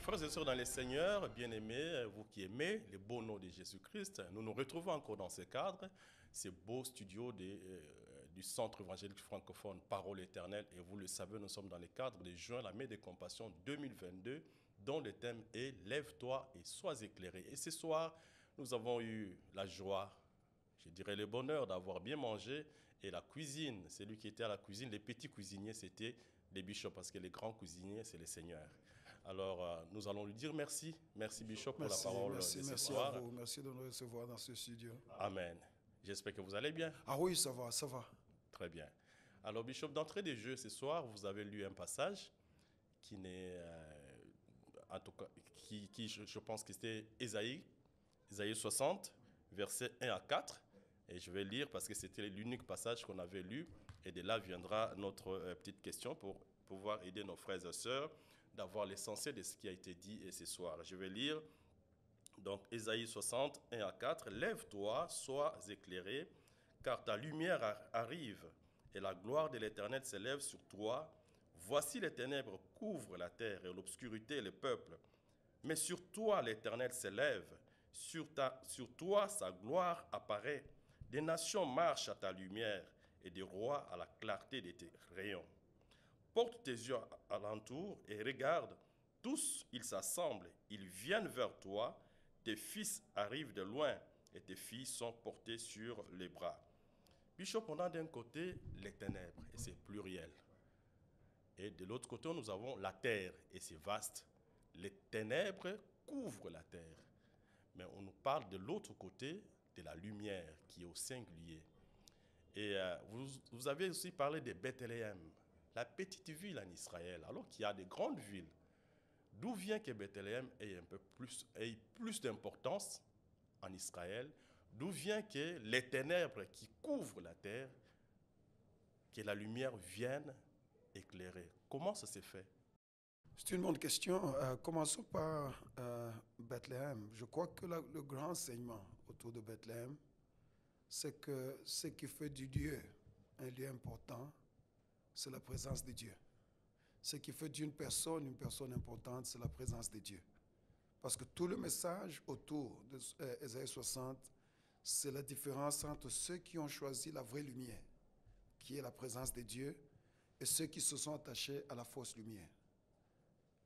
Frères et sœurs dans les Seigneurs, bien-aimés, vous qui aimez les beaux noms de Jésus-Christ, nous nous retrouvons encore dans ce cadre, ces beaux studios du Centre évangélique francophone Parole éternelle. Et vous le savez, nous sommes dans le cadre de Juin, la Mai des Compassions 2022, dont le thème est « Lève-toi et sois éclairé ». Et ce soir, nous avons eu la joie, je dirais le bonheur d'avoir bien mangé. Et la cuisine, celui qui était à la cuisine, les petits cuisiniers, c'était les bishops, parce que les grands cuisiniers, c'est les seigneurs. Alors, nous allons lui dire merci. Merci, Bishop, pour la parole de ce merci soir. à vous. Merci de nous recevoir dans ce studio. Amen. J'espère que vous allez bien. Ah oui, ça va, ça va. Très bien. Alors, Bishop, d'entrée de jeu, ce soir, vous avez lu un passage qui n'est, en tout cas, je pense que c'était Ésaïe 60, versets 1 à 4. Et je vais lire parce que c'était l'unique passage qu'on avait lu. Et de là viendra notre petite question pour pouvoir aider nos frères et sœurs d'avoir l'essentiel de ce qui a été dit ce soir. Je vais lire donc Ésaïe 60, 1 à 4. « Lève-toi, sois éclairé, car ta lumière arrive, et la gloire de l'Éternel s'élève sur toi. Voici les ténèbres couvrent la terre, et l'obscurité les peuples. Mais sur toi l'Éternel s'élève, sur toi sa gloire apparaît. Des nations marchent à ta lumière, et des rois à la clarté de tes rayons. Porte tes yeux alentour et regarde, tous ils s'assemblent, ils viennent vers toi, tes fils arrivent de loin et tes filles sont portées sur les bras. » Bishop, on a d'un côté les ténèbres et c'est pluriel. Et de l'autre côté, nous avons la terre et c'est vaste. Les ténèbres couvrent la terre. Mais on nous parle de l'autre côté de la lumière qui est au singulier. Et vous avez aussi parlé de Bethléem, la petite ville en Israël, alors qu'il y a des grandes villes. D'où vient que Bethléem ait plus d'importance en Israël? D'où vient que les ténèbres qui couvrent la terre, que la lumière vienne éclairer? Comment ça s'est fait? C'est une bonne question. Commençons par Bethléem. Je crois que le grand enseignement autour de Bethléem, c'est que ce qui fait du lieu un lieu important, c'est la présence de Dieu. Ce qui fait d'une personne une personne importante, c'est la présence de Dieu. Parce que tout le message autour d'Ésaïe 60, c'est la différence entre ceux qui ont choisi la vraie lumière, qui est la présence de Dieu, et ceux qui se sont attachés à la fausse lumière,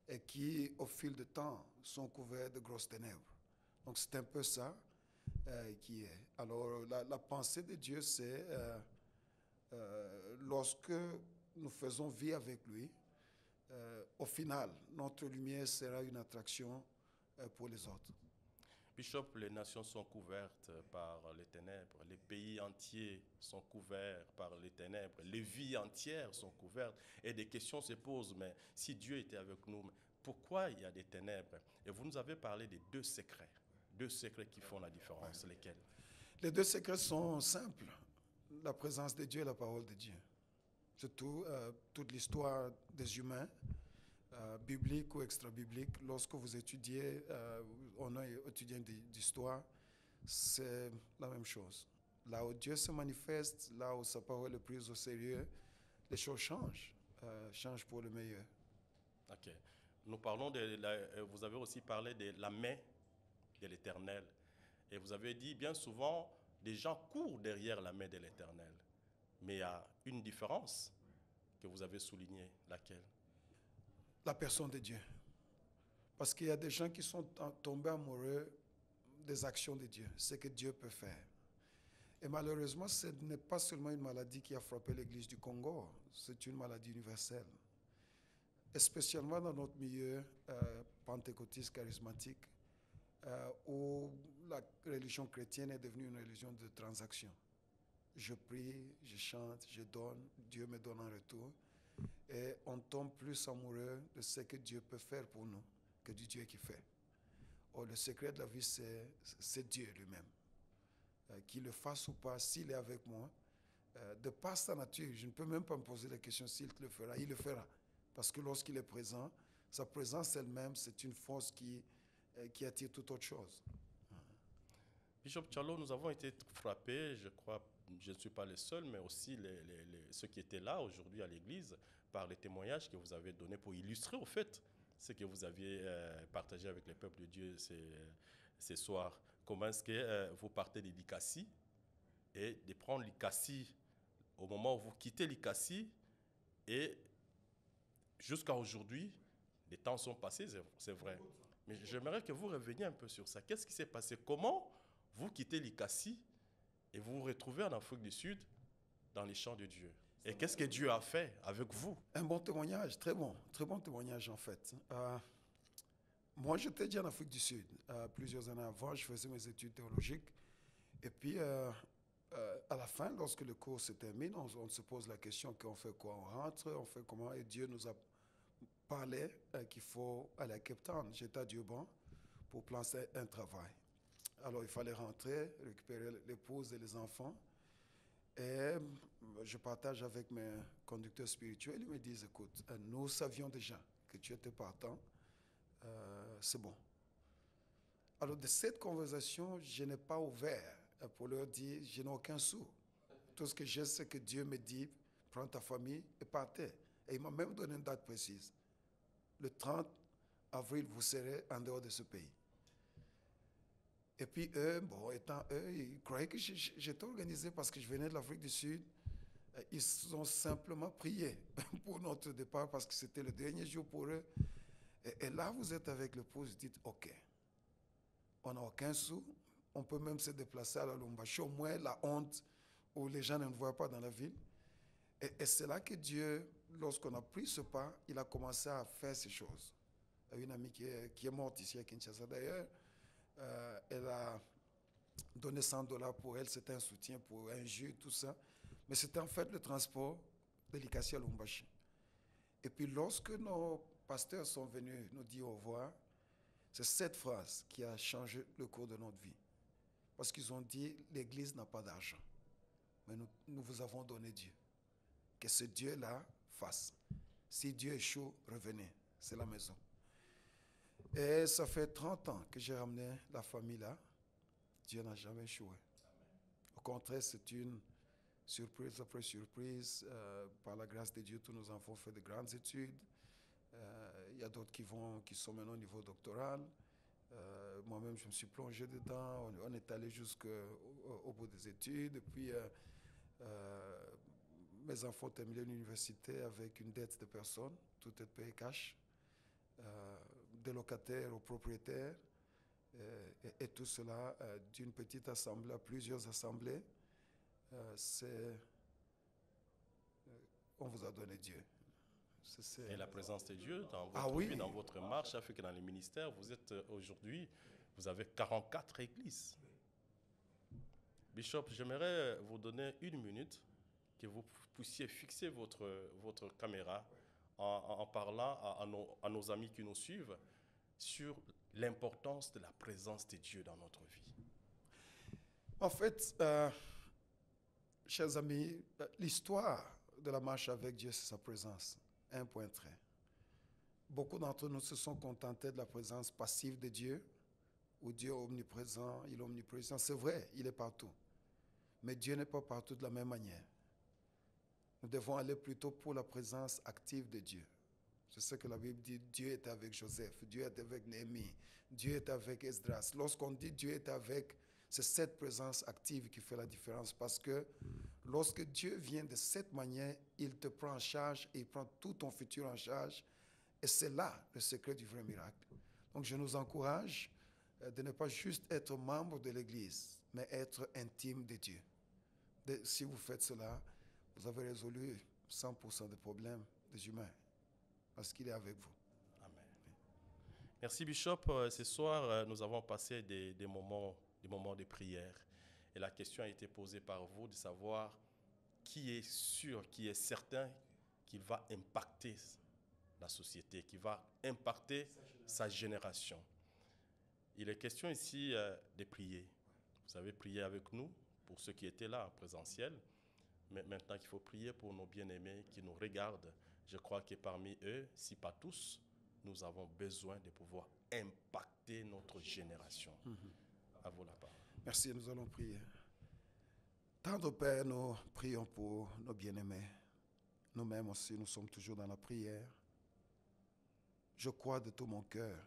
et qui, au fil du temps, sont couverts de grosses ténèbres. Donc c'est un peu ça qui est. Alors la pensée de Dieu, c'est lorsque nous faisons vie avec lui, au final, notre lumière sera une attraction pour les autres. Bishop, les nations sont couvertes par les ténèbres, les pays entiers sont couverts par les ténèbres, les vies entières sont couvertes. Et des questions se posent, mais si Dieu était avec nous, pourquoi il y a des ténèbres? Et vous nous avez parlé des deux secrets qui font la différence, lesquels? Les deux secrets sont simples, la présence de Dieu et la parole de Dieu. Surtout toute l'histoire des humains, biblique ou extra-biblique, lorsque vous étudiez, on est étudiant d'histoire, c'est la même chose. Là où Dieu se manifeste, là où sa parole est prise au sérieux, les choses changent pour le meilleur. Ok. Nous parlons vous avez aussi parlé de la main de l'Éternel. Et vous avez dit bien souvent, des gens courent derrière la main de l'Éternel. Mais il y a une différence que vous avez soulignée, laquelle? La personne de Dieu. Parce qu'il y a des gens qui sont tombés amoureux des actions de Dieu, ce que Dieu peut faire. Et malheureusement, ce n'est pas seulement une maladie qui a frappé l'Église du Congo, c'est une maladie universelle. Et spécialement dans notre milieu pentecôtiste charismatique, où la religion chrétienne est devenue une religion de transaction. Je prie, je chante, je donne, Dieu me donne en retour. Et on tombe plus amoureux de ce que Dieu peut faire pour nous que du Dieu qui fait. Or, le secret de la vie, c'est Dieu lui-même. Qu'il le fasse ou pas, s'il est avec moi, de par sa nature, je ne peux même pas me poser la question s'il le fera. Il le fera. Parce que lorsqu'il est présent, sa présence elle-même, c'est une force qui attire toute autre chose. Bishop Tchalo, nous avons été frappés, je crois, je ne suis pas le seul, mais aussi ceux qui étaient là aujourd'hui à l'église, par les témoignages que vous avez donnés pour illustrer au fait ce que vous aviez partagé avec le peuple de Dieu ces soirs. Comment est-ce que vous partez de l'ICACI et de prendre l'ICACI au moment où vous quittez l'ICACI et jusqu'à aujourd'hui, les temps sont passés, c'est vrai. Mais j'aimerais que vous reveniez un peu sur ça. Qu'est-ce qui s'est passé? Comment vous quittez l'ICACI et vous vous retrouvez en Afrique du Sud dans les champs de Dieu? Et qu'est-ce que Dieu a fait avec vous? Un bon témoignage, très bon témoignage en fait. Moi, j'étais déjà en Afrique du Sud. Plusieurs années avant, je faisais mes études théologiques. Et puis, à la fin, lorsque le cours se termine, on se pose la question qu'on fait quoi? On rentre, on fait comment? Et Dieu nous a parlé qu'il faut aller à Cape Town. J'étais à Durban pour placer un travail. Alors, il fallait rentrer, récupérer l'épouse et les enfants. Et je partage avec mes conducteurs spirituels. Ils me disent, écoute, nous savions déjà que tu étais partant. C'est bon. Alors, de cette conversation, je n'ai pas ouvert pour leur dire, je n'ai aucun sou. Tout ce que j'ai, c'est que Dieu me dit, prends ta famille et partez. Et il m'a même donné une date précise. Le 30 avril, vous serez en dehors de ce pays. Et puis eux, bon, étant eux, ils croyaient que j'étais organisé parce que je venais de l'Afrique du Sud. Ils ont simplement prié pour notre départ parce que c'était le dernier jour pour eux. Et là, vous êtes avec l'épouse, vous dites, OK, on n'a aucun sou, on peut même se déplacer à la Lubumbashi, au moins la honte où les gens ne nous voient pas dans la ville. Et c'est là que Dieu, lorsqu'on a pris ce pas, il a commencé à faire ces choses. Il y a une amie qui est morte ici à Kinshasa d'ailleurs. Elle a donné $100 pour elle, c'était un soutien pour un jus, tout ça. Mais c'était en fait le transport de l'ICACI à Lubumbashi. Et puis lorsque nos pasteurs sont venus nous dire au revoir, c'est cette phrase qui a changé le cours de notre vie. Parce qu'ils ont dit, l'Église n'a pas d'argent, mais nous vous avons donné Dieu. Que ce Dieu-là fasse. Si Dieu est chaud, revenez, c'est la maison. Et ça fait 30 ans que j'ai ramené la famille là. Dieu n'a jamais échoué. Au contraire, c'est une surprise après surprise. Par la grâce de Dieu, tous nos enfants ont fait de grandes études. Il y a d'autres qui sont maintenant au niveau doctoral. Moi-même, je me suis plongé dedans. On est allé jusqu'au bout des études. Et puis, mes enfants ont terminé l'université avec une dette de personne. Tout est payé cash. Des locataires aux propriétaires. Et tout cela d'une petite assemblée à plusieurs assemblées. On vous a donné Dieu. Et la présence de Dieu dans votre vie, dans votre marche, a fait que dans les ministères, vous êtes aujourd'hui, vous avez 44 églises. Bishop, j'aimerais vous donner 1 minute, que vous puissiez fixer votre caméra en parlant à nos amis qui nous suivent sur l'importance de la présence de Dieu dans notre vie. En fait, chers amis, l'histoire de la marche avec Dieu, c'est sa présence. Un point trait. Beaucoup d'entre nous se sont contentés de la présence passive de Dieu, où Dieu est omniprésent, il est omniprésent. C'est vrai, il est partout. Mais Dieu n'est pas partout de la même manière. Nous devons aller plutôt pour la présence active de Dieu. C'est ce que la Bible dit, Dieu est avec Joseph, Dieu est avec Néhémie, Dieu est avec Esdras. Lorsqu'on dit Dieu est avec, c'est cette présence active qui fait la différence parce que lorsque Dieu vient de cette manière, il te prend en charge et il prend tout ton futur en charge. Et c'est là le secret du vrai miracle. Donc je nous encourage de ne pas juste être membre de l'Église, mais être intime de Dieu. Si vous faites cela, vous avez résolu 100% des problèmes des humains. Parce qu'il est avec vous. Amen. Merci Bishop. Ce soir, nous avons passé des moments de prière. Et la question a été posée par vous de savoir qui est sûr, qui est certain qu'il va impacter la société, qui va impacter sa génération. Il est question ici de prier. Vous avez prié avec nous, pour ceux qui étaient là en présentiel. Mais maintenant qu'il faut prier pour nos bien-aimés qui nous regardent, je crois que parmi eux, si pas tous, nous avons besoin de pouvoir impacter notre génération. À vous la parole. Merci, nous allons prier. Tendre Père, nous prions pour nos bien-aimés. Nous-mêmes aussi, nous sommes toujours dans la prière. je crois de tout mon cœur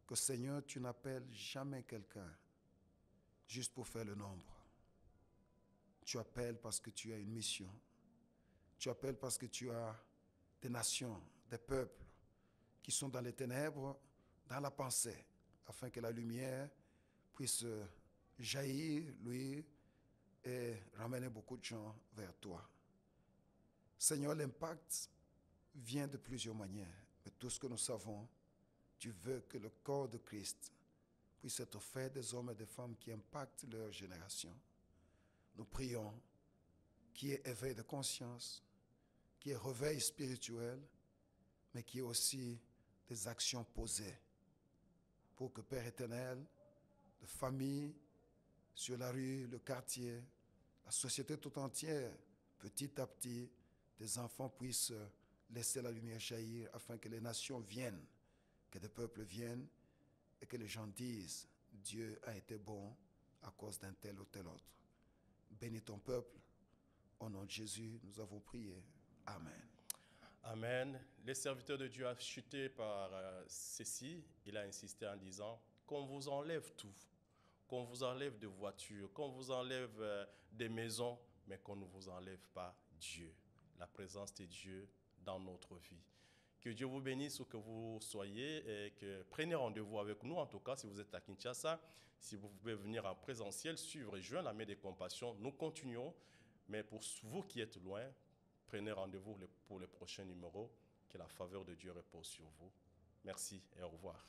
que Seigneur, tu n'appelles jamais quelqu'un juste pour faire le nombre. Tu appelles parce que tu as une mission. Tu appelles parce que tu as des nations, des peuples qui sont dans les ténèbres, dans la pensée, afin que la lumière puisse jaillir, lui, et ramener beaucoup de gens vers toi. Seigneur, l'impact vient de plusieurs manières, mais tout ce que nous savons, tu veux que le corps de Christ puisse être fait des hommes et des femmes qui impactent leur génération. Nous prions qu'il y ait éveil de conscience, qu'il y ait réveil spirituel, mais qu'il y ait aussi des actions posées pour que Père éternel, de famille, sur la rue, le quartier, la société tout entière, petit à petit, des enfants puissent laisser la lumière jaillir afin que les nations viennent, que des peuples viennent et que les gens disent Dieu a été bon à cause d'un tel ou tel autre. Bénis ton peuple. Au nom de Jésus, nous avons prié. Amen. Amen. Les serviteurs de Dieu a chuté par ceci. Il a insisté en disant qu'on vous enlève tout, qu'on vous enlève de voitures, qu'on vous enlève des maisons, mais qu'on ne vous enlève pas Dieu, la présence de Dieu dans notre vie. Que Dieu vous bénisse où que vous soyez et que prenez rendez-vous avec nous, en tout cas si vous êtes à Kinshasa. Si vous pouvez venir en présentiel, suivre et joindre la main des compassions, nous continuons. Mais pour vous qui êtes loin, prenez rendez-vous pour le prochain numéro. Que la faveur de Dieu repose sur vous. Merci et au revoir.